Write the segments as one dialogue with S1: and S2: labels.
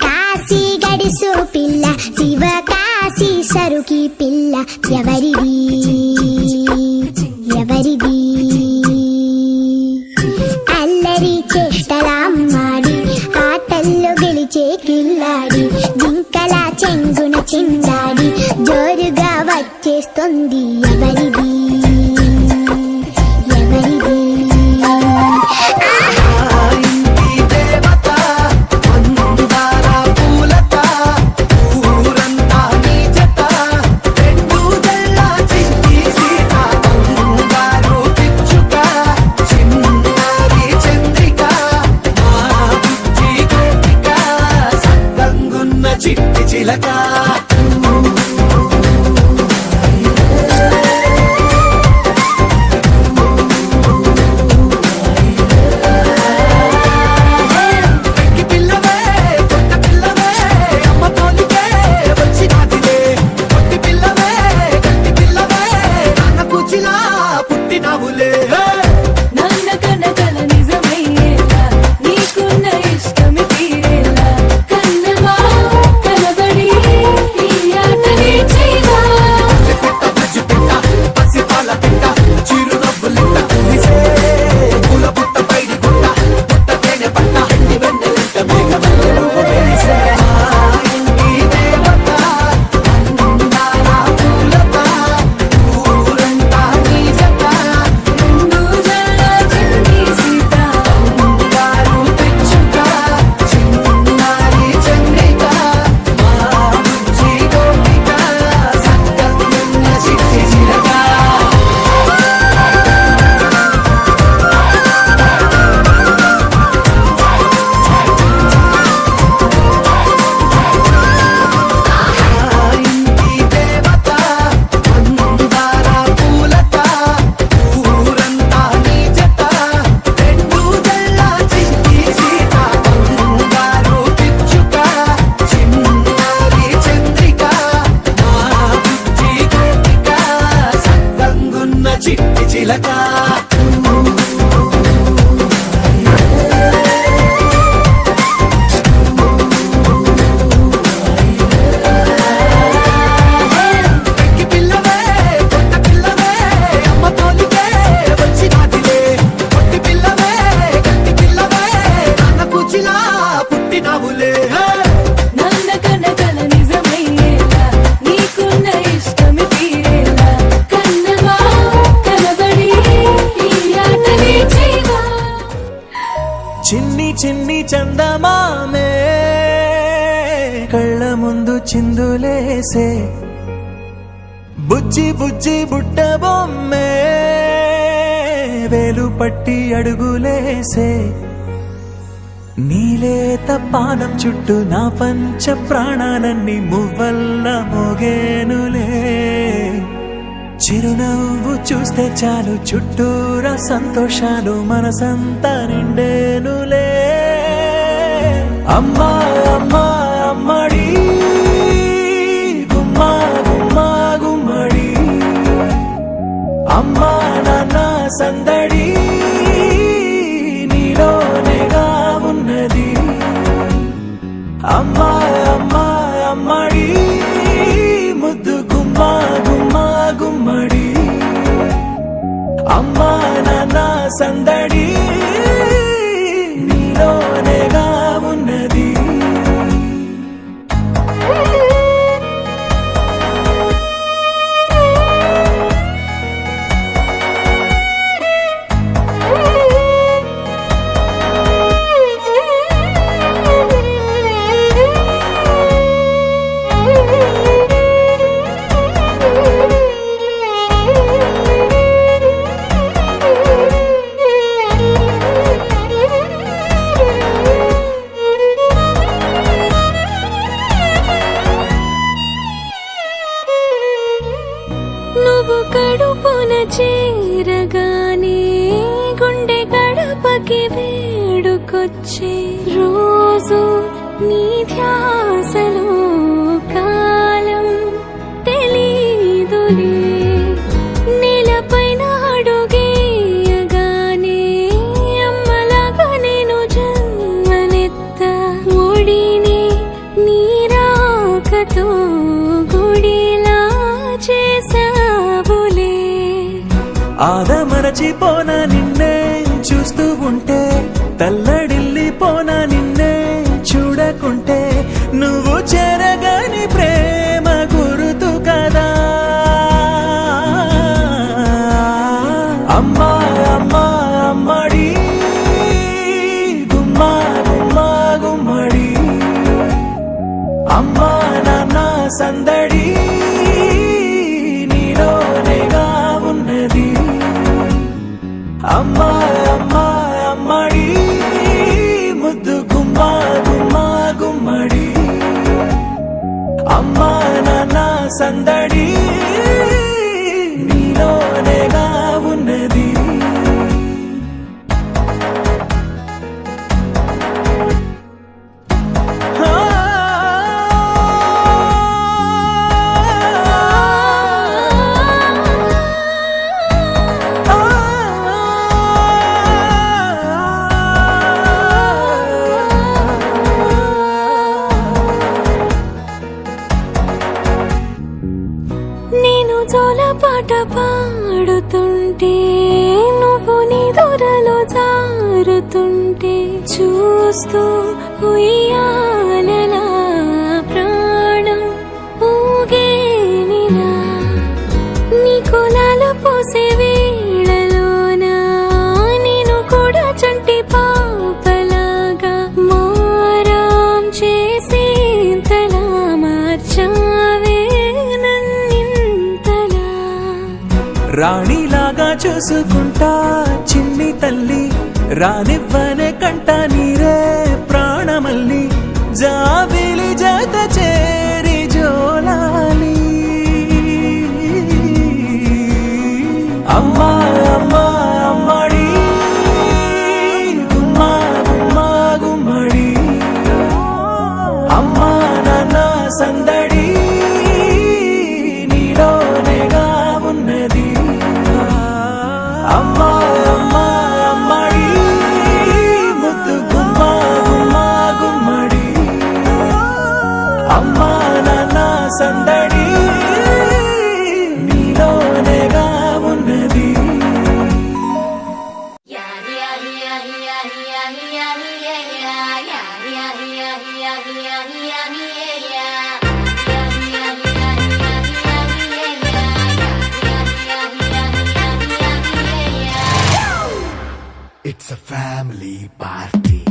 S1: కాశీ గడిసు పిల్ల శివకాశీ సరుకి పిల్ల ఎవరిది ఎవరిది అల్లరి చేష్టలామ్మాడి ఆటల్లో గెలిచే కిల్లాడి జింకల చెంగున చిందాడి జోరుగా వచ్చేస్తుంది ఎవరిది ఎవరిది
S2: చిట్టి చిలక పిల్లవే కొత్త పిల్లవే అమ్మ తోలికే వచ్చి నాటిదే కొట్టి పిల్లవే గట్టి పిల్లవే నాన్న కూచిలా పుట్టినవులే
S3: నాన్న కన్న కల నిజమయ్యేలా నీకున్న ఇష్టమి తీరేలా కన్నవా కనబడి ఈ ఆటని చేయవా
S2: పిట్ట బజ్జి పిట్ట పసిపాల పిట్ట చిరునవ్వులిట్ట నిసే పూల పుట్ట పైడి గుట్ట పుట్ట తేనె పట్ట ఎండి వెన్నెలింట మేఘమల్లె నువ్వు వెలిసే ఇంటి దేవత అందాల పూలత ఊరంతా నీ జత
S3: రెండు జల్ల చిన్ని సీత
S2: బంగారు పిచ్చుక చిన్నారి చంద్రిక మా బుజ్జి గోపిక సక్కనున్న చిట్టి చిలక ఇంటి దేవత అందాల పూలత ఊరంతా నీ జత రెండు జల్ల చిట్టి సీత బంగారు పిచ్చుక చిన్నారి చంద్రిక మా బుజ్జి గోపిక సక్కంగున్న చిట్టి చిలక పెక్కి పిల్లవే కొత్త పిల్లవే అమ్మ తోలికే వచ్చి నాటిదే కొట్టి పిల్లవే గట్టి పిల్లవే నాన్న కూచిలా పుట్టినవులే
S3: నాన్న కన్న కల నిజమయ్యేలా నీకున్న ఇష్టమి తీరేలా కన్నవా కనబడి ఈ ఆటని చేయవా
S4: చిన్ని చిన్ని చందమామే కళ్ళ ముందు చిందులేసే బుజ్జి బుజ్జి బుట్ట బొమ్మే వేలు పట్టి అడుగులేసే నీలేత పానం చుట్టూ నా పంచ ప్రాణాలన్నీ మువ్వల్ల మోగేనులే చిరునవ్వు చూస్తే చాలు చుట్టూరా సంతోషాలు మనసంతా నిండేనులే అమ్మా అమ్మా అమ్మడి గుమ్మా గుమ్మా గుమ్మడి అమ్మా నాన్న సందడి నీలోనేగా ఉన్నది అమ్మా అమ్మా అమ్మడి ముద్దు గుమ్మా గుమ్మా గుమ్మడి అమ్మా నాన్న సందడి నీలోనేగా ఉన్నది
S3: కడుపున చేరగానే గుండె గడపకి వేడుకొచ్చే రోజు నీ ధ్యాసలో కాలం తెలీదులే నేలపైన అడుగేయగానే అమ్మలాగా నేను జన్మనెత్త ఒడిని నీరాకతో గుడిలా చేసావులే
S4: ఆదమరచిపోన నిన్నే చూస్తూ ఉంటే తల్లడిల్లిపోన నిన్నే చూడకుంటే నువ్వు చెరగని ప్రేమ గురుతు కదా అమ్మా అమ్మా అమ్మడి గుమ్మా గుమ్మా గుమ్మడి అమ్మా నాన్న సందడి నీలోనేగా ఉన్నది అమ్మా అమ్మా అమ్మడి ముద్దు గుమ్మా గుమ్మా గుమ్మడి అమ్మా నాన్న సందడి నీలోనేగా ఉన్నది
S3: నేను జోలపాట పాడుతుంటే నువ్వు నీ దొరలో జారుతుంటే చూస్తూ ఉయ్యాలలా ప్రాణం ఊగేనిలా నీ కులాల పోసే వేళలోన నేను కూడా చంటి పాపలాగా మారాం చేసేంతలా మార్చావే నన్నింతలా
S4: రాణిలాగా చూసుకుంటా చిన్ని తల్లి రానివ్వనే కంట నీరే ప్రాణమల్లి జాబిలి జత చేరి జోలాలి అమ్మా అమ్మా అమ్మడి గుమ్మా గుమ్మా గుమ్మడి అమ్మా నాన్న సందడి నీలోనేగా ఉన్నది అమ్మా అమ్మా అమ్మడి ముద్దు గుమ్మా గుమ్మా గుమ్మడి అమ్మా నాన్న సందడి నీలోనేగా ఉన్నది
S2: It's a family party.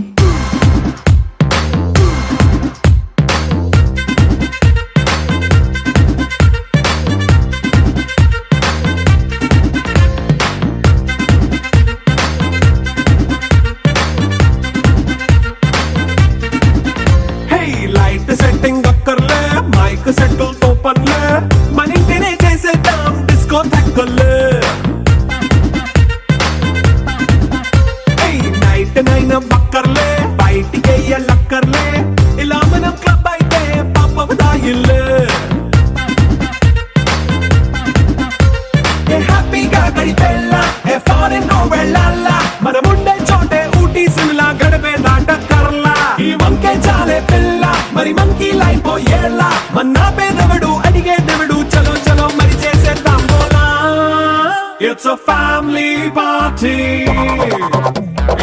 S5: Hey, light setting అక్కర్లే మైక్ సెట్టుల్ తో పనిలే మన ఇంటినే చేసేద్దాం డిస్కో థక్కర్లే నైట్ నైన్ బక్కర్లే బయటికి లక్కర్లే ఇలా మనం క్లబ్ అయితే పాపం దాయిల్లే హ్యాపీగా గడిపెళ్ళా ఏ ఫారెన్ నో వెళ్ళాలా మనం ఉండే చోటే ఊటీ సిమ్లా గడిపే నాటకర్లా ఈ వంకే చాలే పిల్ల మరి మంకీ లైఫ్ పోయేలా మన్నా పేదవడు అడిగేదెవడు చలో చలో మరి చేసేద్దాం బోలా It's a family party.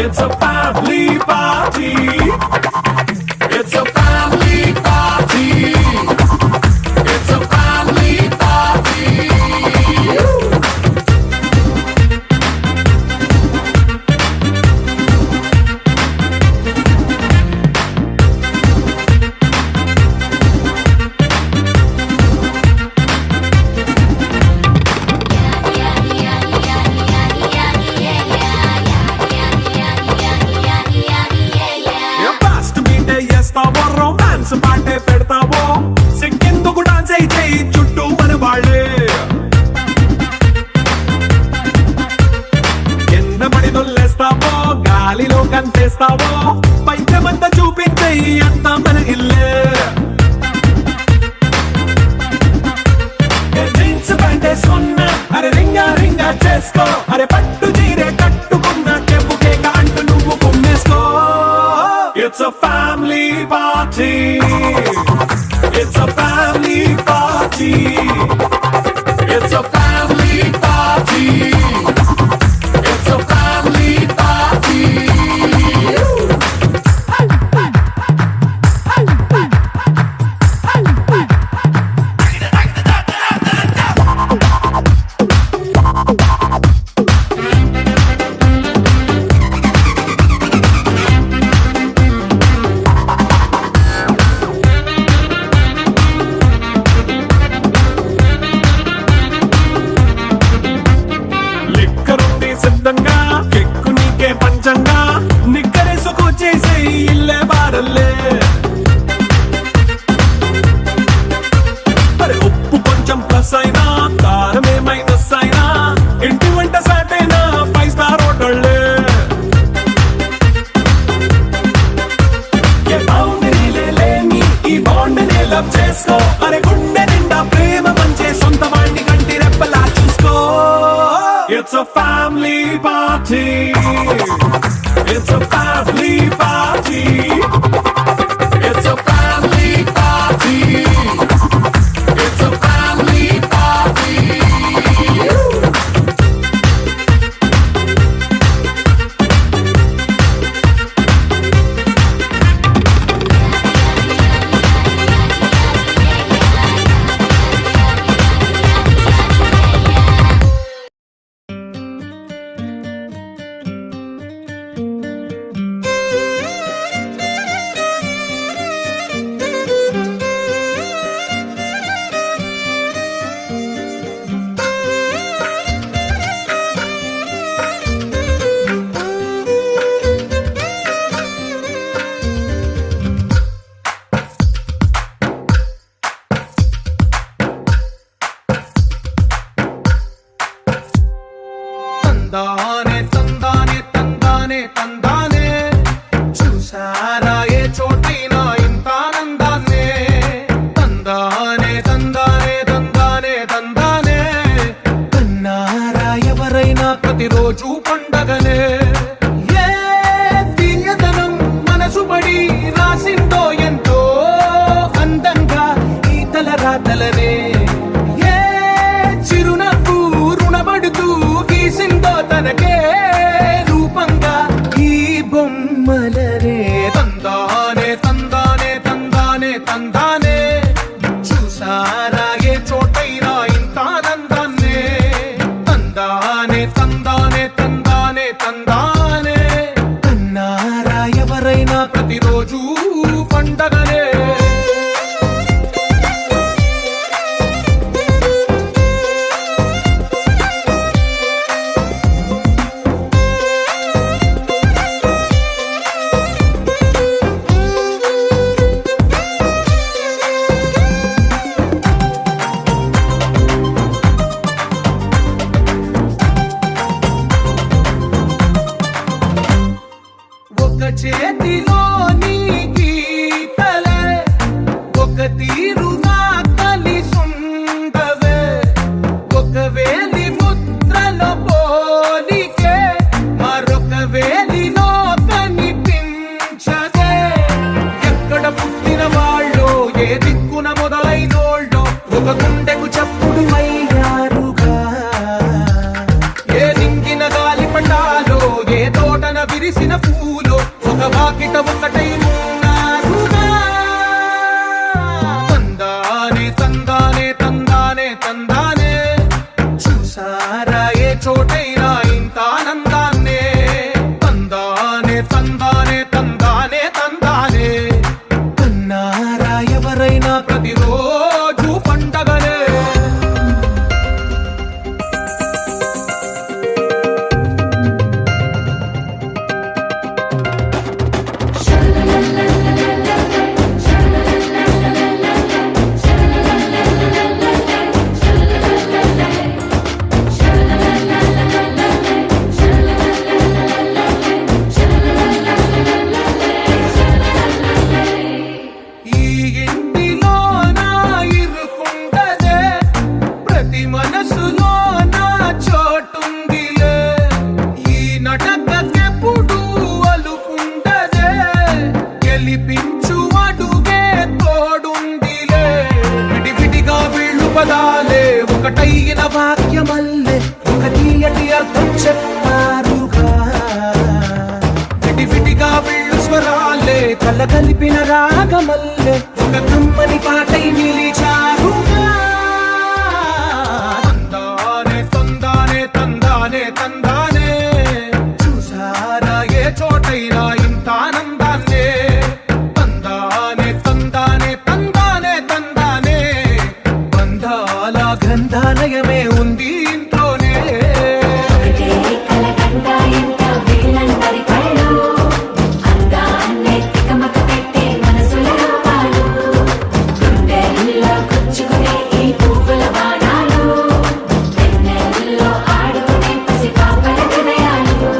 S5: It's a family party. It's a family party. It's a family party. చేస్తావో పైకమంతా చూపించే అంతా మన ఇల్లే జీన్స్ ప్యాంట్ వేసుకున్నా అరే రింగా రింగా చేసుకో అరే పట్టు చీరే కట్టుకున్నా చెప్పు కేక అంటూ నువ్వు కుమ్మేసుకో it's a family party it's a family party it's a family party it's a family party లిక్కరుంది సిద్ధంగా కెక్కు నీకే పంచంగా నిక్కరేసుకొచ్చేసే ఇల్లే బారల్లే మరి ఉప్పు కొంచెం ప్లస్ అయినా కారమే మైనస్ అయినా ఇంటి వంట సాటైనా 5 స్టార్ హోటళ్ళే ఏ బౌండరీలే లేని ఈ బాండ్ని లవ్ చేసుకో అరే గుండె నిండా ప్రేమ మంచే సొంత వాణ్ణి కంటి రెప్పలా చూసుకో It's a family party. It's a family party. It's a family party. It's a family party. స్వరాలే ఒకటైన వాక్యమల్లే ఒక తీయటి అర్థం చెప్పారుగా విడివిడిగా వీళ్ళు స్వరాలే కళ్ళ కలిపిన రాగమల్లే ఒక కమ్మని పాటై నిలిచారుగా తందానే తందానే తందానే తందానే చూసారా ఏ చోటైనా ఇంత ఆనందాన్నే తందానే తందానే తందానే తందానే బంధాల గ్రంథాలయమే ఉంది ఇంట్లోనే
S3: ఒకటే కలకండ ఇంట వీళ్ళందరి కళ్ళు అందాన్నే తికమక పెట్టే మనసుల రూపాలు గుండెల్లో గుచ్చుకునే ఈ పువ్వుల బాణాలు వెన్నెల్లో ఆడుకునే పసిపాపల హృదయాలు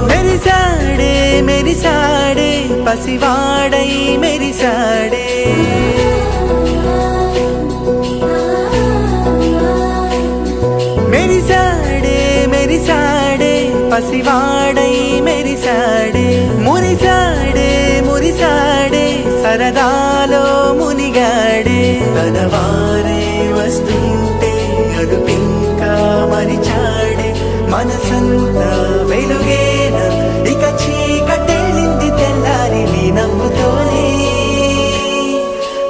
S4: మెరిసాడే మెరిసాడే పసివాడై మెరిసాడే మెరిసాడే మెరిసాడే పసివాడై మెరిసాడే మురిసాడే మురిసాడే సరదాలో మునిగాడే తనవారే వస్తుంటే అడుపింకా మరిచాడే మనసంతా వెలుగేన ఇక చీకటెళ్ళింది తెల్లారి నీ నవ్వుతోనే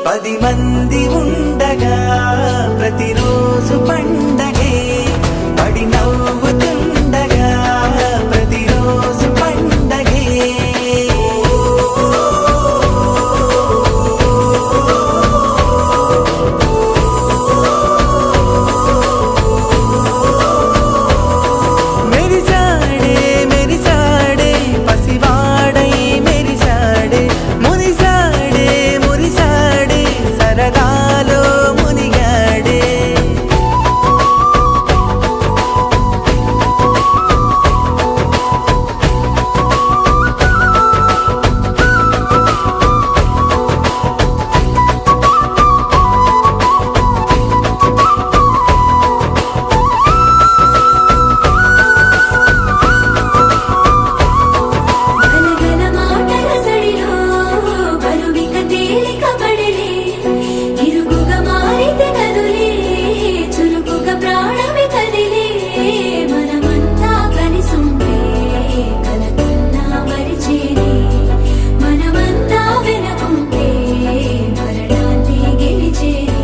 S4: 10 మంది ఉండగా ప్రతిరోజు పండగే పడి నవ్వుతుండగా ప్రతిరోజు పండగే మెరిసాడే మెరిసాడే పసివాడై మెరిసాడే మురిసాడే మురిసాడే సరదాలో మునిగాడే
S3: గలగల మాటల సడిలో బరువిక తేలిక పడలే ఇరుగుగా మారితే కదులే చురుకుగా ప్రాణమి కదిలే మనమంతా కలిసుంటే కలకున్నా మరిచేనే మనమంతా వెనకుంటే మరణాన్ని గెలిచేనే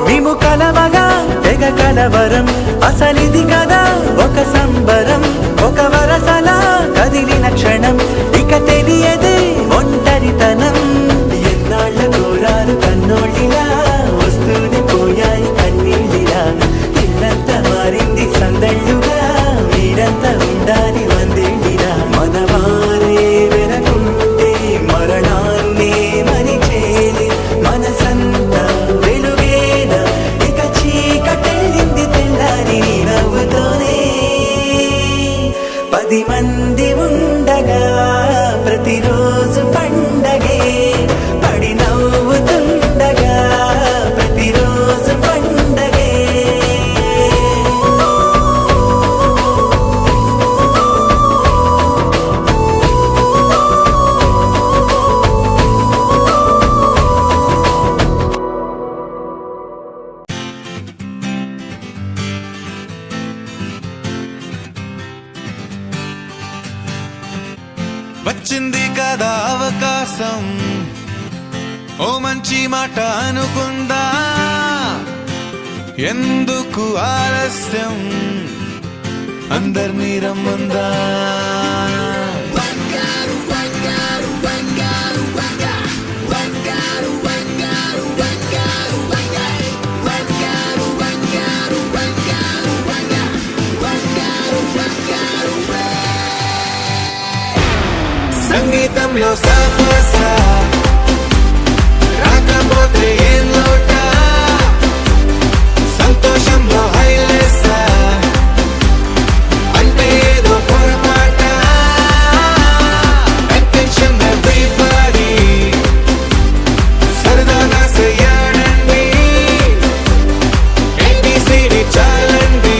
S4: మేము కలవగా తెగ కలవరం అసలిది కదా ఒక సంబరం ఒక వరసలా కదిలిన క్షణం ఇక తెలియదే ఒంటరితనం ఎన్నాళ్ళ కోరారు కన్నోళ్ళిలా వస్తూనే పోయాయి కన్నీళ్ళిలా ఇల్లంతా మారింది సందళ్ళుగా మీరంతా ఉండాలి వందేళ్ళిలా మనవారే వెనకుంటే మరణాన్నే మరిచేది మనసంతా వెలుగేన ఇక చీకటెళ్ళింది తెల్లారి నీ నవ్వుతోనే 10 మంది ఉండగా ప్రతిరోజు పండగే పడి నవ్వుతుండగా ప్రతిరోజు పండగే
S6: వచ్చింది కదా అవకాశం ఓ మంచి మాట అనుకుందా ఎందుకు ఆలస్యం అందరినీ రమ్మందా సంగీతంలో సాపస రాకపోతే ఏం లోట సంతోషంలో హైలేస అంటే ఏదో పొరపాట అటెన్షన్ ఎవ్రీబడి సరదాగా చెయ్యాడండి ABCD చాలండి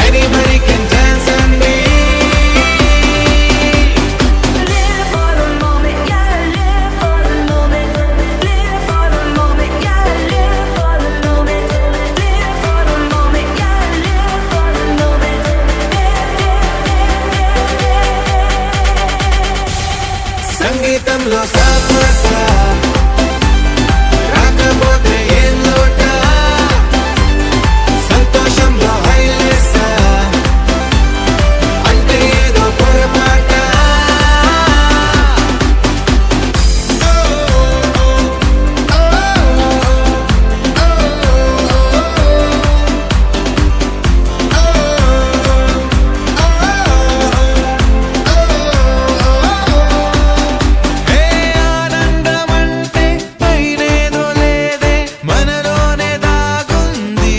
S6: anybody can dance అండి
S3: Live for the moment, yeah, live for the moment. Live for the moment, yeah, live for the moment. Live for the moment, yeah, live for the moment.
S6: సంగీతంలో సాపస రాకపోతే ఏం లోట సంతోషంలో హైలేస అంటే ఏదో పొరపాట ఏ ఆనందమంటే పైనేదో లేదే మనలోనే దాగుంది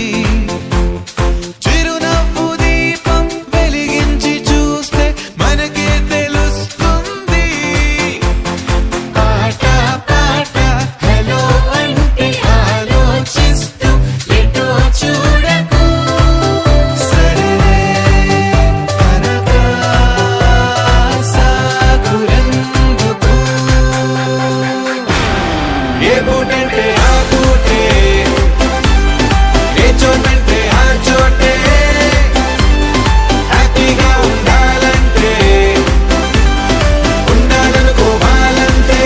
S6: చిరునవ్వు దీపం వెలిగించి చూస్తే మనకే తెలుస్తుంది ఆట పాట హలో అంటే ఆలోచిస్తూ ఎటో చూడకు సరే అనగా సాగురెందుకు ఏ పూటంటే ఆ పూటే ఏ చోటంటే ఆ చోటే హ్యాపీగా ఉండాలంటే ఉండాలనుకోవాలంటే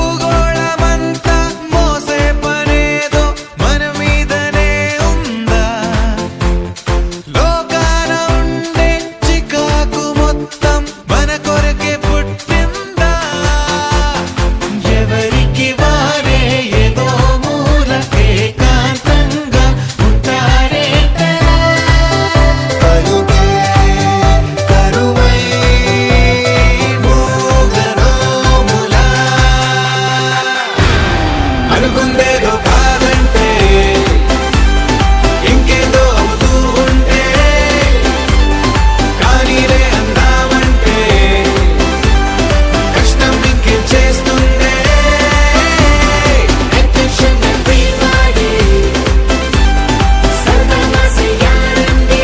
S6: భూగోళమంతా మోసే పనేదో మన మీదనే ఉందా లోకాన ఉండే చికాకు మొత్తం మన కొరకే పుట్టిందా ఎవరికి వారే ఏదో మూల ఏకాంతంగా ఉంటారే కరువై మూగరోములా అనుకుందేదో కాదంటే ఇంకేదో అవుతూ ఉంటే కానీలే అందామంటే కష్టం ఇంకేం చేస్తుందే అటెన్షన్ ఎవ్రీబడి సరదాగా చెయ్యాలండి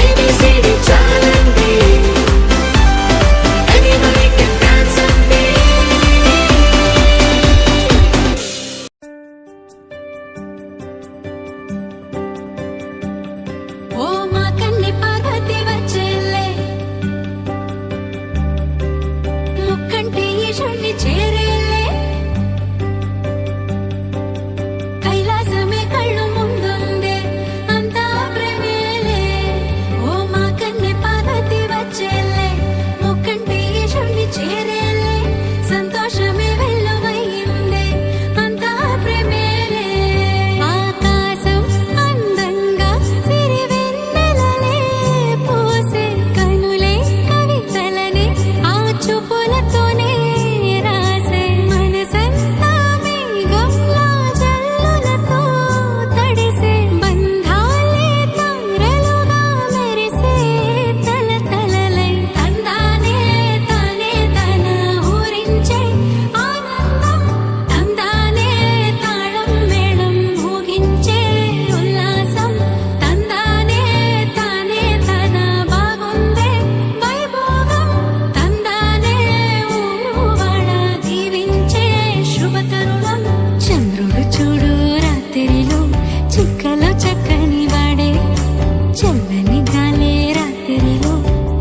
S6: ABCD చాలండి anybody can dance అండి
S3: ఓ మా కన్ని పార్వతి వచ్చేలే ముక్కంటి ఈశుణ్ణి చేరేలే కైలాసమే కళ్ళు ముందుందే అంతా ప్రేమేలే ఓ మా కన్ని పార్వతి వచ్చేలే ముక్కంటి ఈశుణ్ణి చేరేలే సంతోషమే వెల్లువయ్యిందే అంతా ప్రేమేలే ఆకాశం అందంగా సిరివెన్నెలలే పూసే కనులే కవితలనే ఆ చూపులతోనే రాసే మనసంతా మేఘంలా జల్లులతో తడిసే బంధాలే తారలుగా మెరిసే తలతలలై తందానే తానే తన ఊరించే ఆనందం తందానే తాళం మేళం ఊగించే ఉల్లాసం తందానే తానే తన బాగుందే వైభోగం తందానే ఊరు వాడ దీవించే శుభతరుణం చంద్రుడు చూడు రాత్రిలో చుక్కలో చక్కని వాడే చల్లని గాలే రాత్రిలో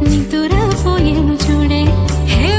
S3: నిదురపోయేను చూడే హే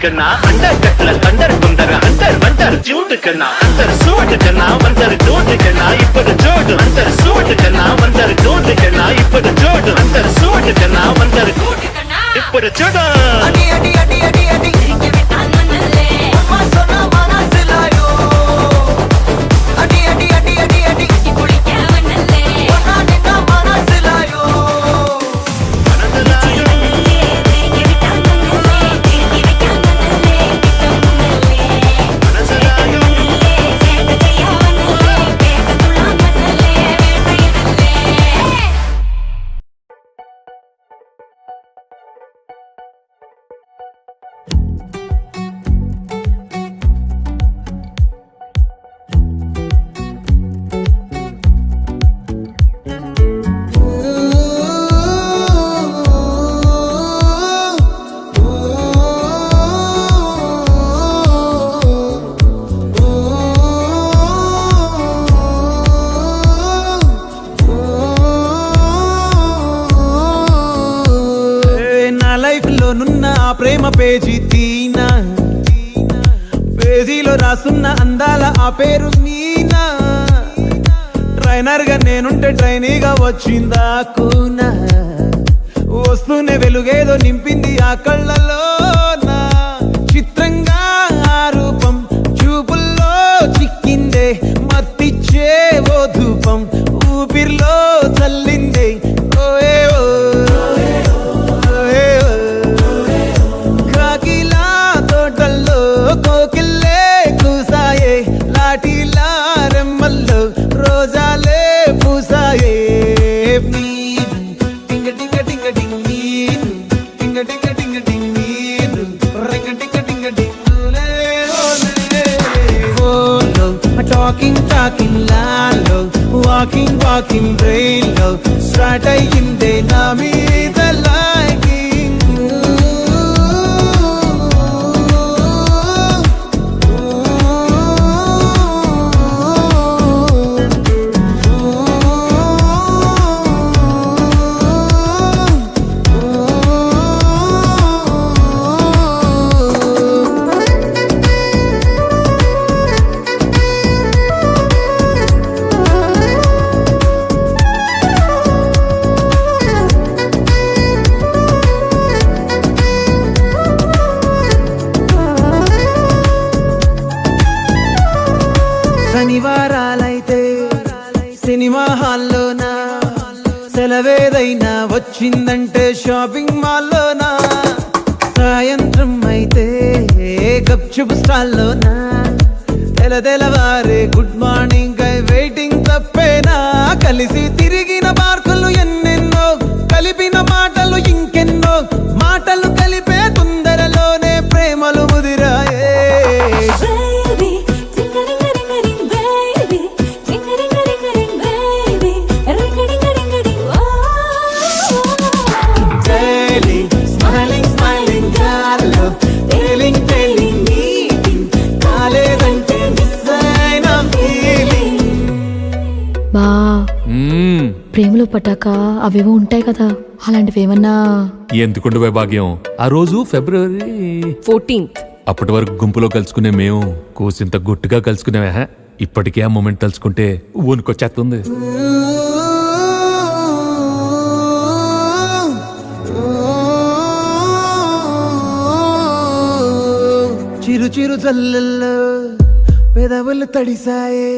S7: கண்ணா அண்டர் கட்ல தண்டர் குண்டர் அண்டர் வண்டர் ஜூட்டு கண்ணா அண்டர் சூட்டு கண்ணா வண்டர் டோட்டு கண்ணா இப்படி ஜோடு அண்டர் சூட்டு கண்ணா வண்டர் டோட்டு கண்ணா இப்படி ஜோடு அண்டர் சூட்டு கண்ணா வண்டர் இப்படி ஜோடு
S4: அடி அடி அடி அடி அடி
S3: சிரிக்க விட்டால் மண்ணல்லே
S4: அம்மா சொன்ன மனசிலாயோ அடி அடி அடி அடி அடி
S3: குளிக்க மண்ணல்லே
S4: ஒன்னா நின்ன மனசிலாயோ
S3: சிரிக்க விட்டால் மண்ணல்லே திருப்பி வைக்கால் மண்ணல்லே திட்டம் மண்ணல்லே சேட்ட செய்ய மண்ணல்லே பேட்ட துளாம் மண்ணல்லே வேட்டையனல்லே
S8: నా లైఫ్ లో నున్న ఆ ప్రేమ పేజీ తీనా పేజీలో రాసున్న అందాల ఆ పేరు మీనా ట్రైనర్ గా నేనుంటే ట్రైనీగా వచ్చిందా కూనా వస్తూనే వెలుగేదో నింపింది ఆ కళ్ళలో చిత్రంగా ఆ రూపం చూపుల్లో చిక్కిందే మత్తిచ్చే ఓ ధూపం ఊపిరిలో చల్లిందే ఓయే ఓ కాకిలా తోటల్లో కోకిల్లే కూసాయే లాఠీలా రెమ్మల్లో రోజాలే పూసాయే టింగ టింగ టింగ టింగ్ నీరు టింగ టింగ టింగ టింగ్ నీరు రింగ టింగ టింగ టింగులే ఓలో టాకింగ్ టాకింగ్ లాలో వాకింగ్ వాకింగ్ బ్రెయిన్లో స్టార్ట్ అయ్యిందే నా మీద లైకింగ్ శనివారాలైతే సినిమా హాల్లోనా సెలవేదైనా వచ్చిందంటే షాపింగ్ మాల్లోనా సాయంత్రం అయితే గప్చుప్ స్టాల్లోనా తెలవారే గుడ్ మార్నింగ్ ఐ వెయిటింగ్ తప్పేనా కలిసి తిరిగిన పార్కులు ఎన్నెన్నో కలిపిన మాటలు ఇంకెన్నో మాటలు కలిపే తొందరలోనే ప్రేమలు ముదిరాయే
S3: baby ring ring ring ring baby ring ring ring ring baby ring ring ring ring
S8: Daily, smiling, smiling, gallo, telling, telling, meeting, కాలేదంటే miss అయిన feeling.
S9: బా ప్రేమలో పడ్డాక అవేవో ఉంటాయి కదా అలాంటివి ఏమన్నా
S5: ఎందుకుండు భాగ్యం ఆ రోజు ఫిబ్రవరి
S9: 14th
S5: అప్పటి వరకు గుంపులో కలుసుకునే మేము కోసింత గుట్టుగా కలుసుకునేవా ఇప్పటికే ఆ మూమెంట్ తలుచుకుంటే ఊనుకొచ్చేస్తుంది
S8: చిరు చిరు జల్లల్లో పెదవులు తడిసాయే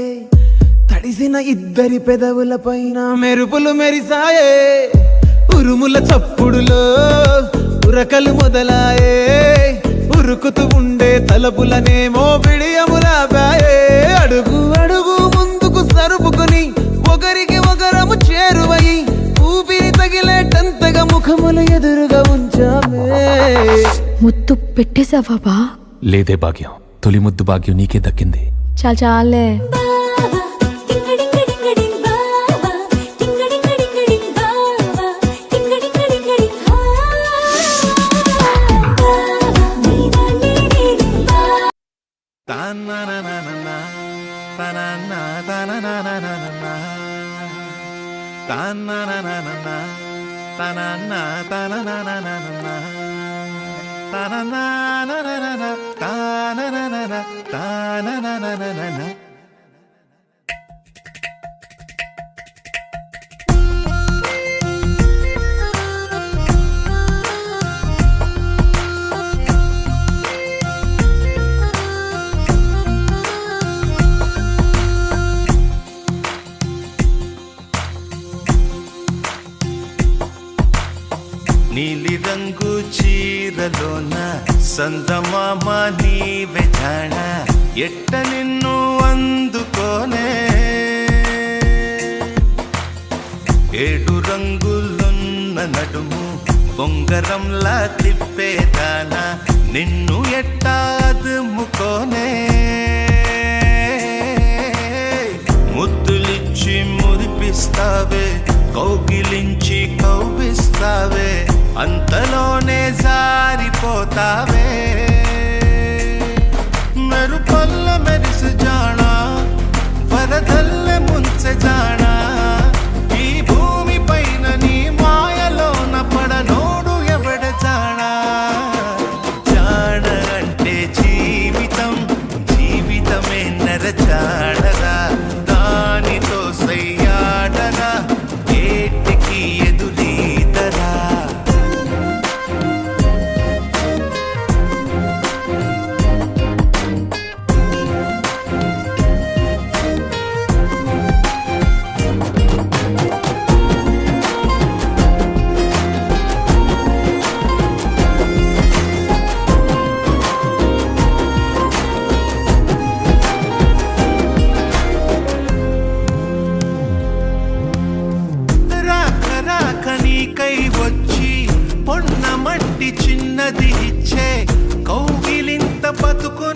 S8: తడిసిన ఇద్దరి పెదవుల పైన మెరుపులు మెరిసాయే ఉరుముల చప్పుడులో ఉరకలు మొదలాయే ఉరుకుతూ ఉండే తలపులనేమో బిడియములాపాయే అడుగు అడుగు ముందుకు సరుపుకుని ఒకరికి ఒకరము చేరువై ఊపిరి తగిలేటంతగా ముఖములు ఎదురుగా ఉంచామే
S9: ముద్దు పెట్టేశావా బా
S5: లేదే భాగ్యం తొలి ముద్దు భాగ్యం నీకే దక్కింది
S9: చాలు చాలే
S3: baba ding ding ding ding baba ding ding ding ding baba ding ding ding ding baba nida nida baba
S5: తాననాననన, తానననన, తాననననన. నీలి రంగు చీరలోన సందమామ నీవే జాణ ఎట్ట నిన్ను అందుకోనే ఏడు రంగులున్న నడుము బొంగరంలా తిప్పేదానా నిన్ను ఎట్టా అదుముకోనే ముద్దులిచ్చి మురిపిస్తావే కౌగిలించి కౌగిస్తావే అంతలోనే జారిపోతావే మెరుపల్ల మెరిసి జానా వరదల్లె ముంచె జానా ఈ భూమి పైన నీ మాయలోన పడనోడు ఎవడ జానా జాణ అంటే జీవితం జీవితమే నర జాడరా దానితో సయ్యాడరా ఏటికి ఎదురీదరా నీకై వచ్చి పొన్న మట్టి చిన్నది ఇచ్చే కౌగిలింత బతుకు